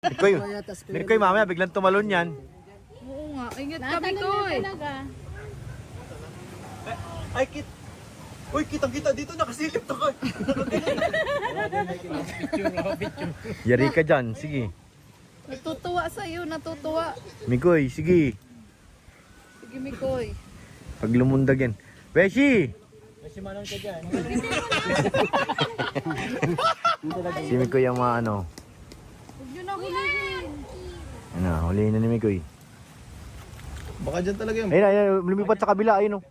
Mikoy, mamaya biglang tumalon yan. Oo nga, ingat ka, Mikoy. Ay, uy, kitang-kita dito, nakasilip na ka. Yari ka dyan, sige. Natutuwa sa'yo, natutuwa. Mikoy, sige. Sige, Mikoy. Pag lumundag yan. Beshi! Masimanon ka dyan. Si Mikoy ang mga ano. Huwag nyo na hulihin. Ano, hulihin na ni Mikoy. Baka dyan talaga yung... Ayun, lumipat sa kabila, ayun o.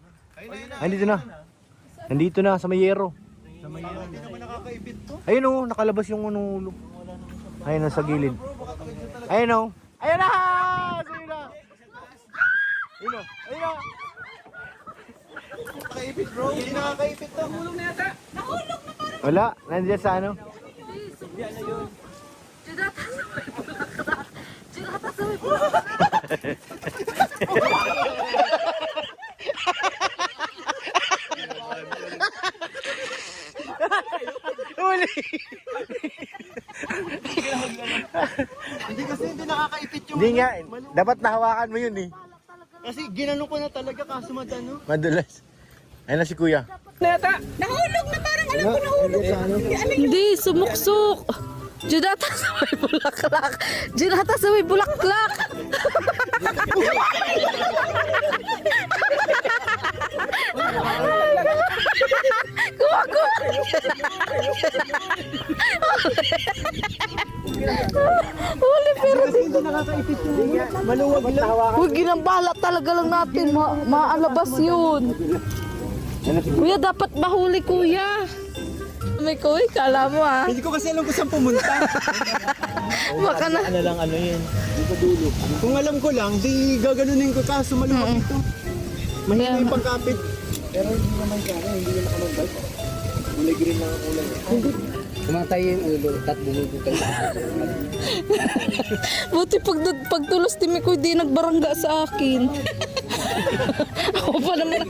Ay, dito na. Nandito na, sa Mayero. Hindi naman nakakaipit to. Ayun o, nakalabas yung ano ulo. Ayun o, sa gilid. Ayun o. Ayun na! Sige na! Ayun o, ayun o. Nakakaipit bro, hindi nakakaipit to. Nahulog na yata. Wala, nandiyan sa ano. Chigata sa may bulaklak. Chigata sa may bulaklak. Huli! Hindi kasi hindi nakakaipit yung... Hindi nga, dapat nahawakan mo yun eh. Kasi ginano ko na talaga kaso madano. Madulas. Ayun na si kuya. Nahulog na parang alam ko nahulog. Hindi, sumuksok. Chigata sa may bulaklak. Chigata sa may bulaklak. Huli pero Kasi hindi nakakaipit yung... Maluwag lang. huwag ginambala talaga lang natin. Maalabas yun. Kuya, dapat mahuli, kuya. May kuy, kala mo ah. Hindi ko kasi alam kung saan pumunta. Baka na. Ano lang ano yun. Dito dulo. Kung alam ko lang, di gaganunin ko kaso maluwag ito. Mahina yung pagkapit. Pero hindi naman siya, hindi naman nakalambay. Kulay green lang ang kulay. Kumatay yung ulo, tat bumubutang. Buti pagtulos ni Mikoy di nagbarangga sa akin. Ako pa naman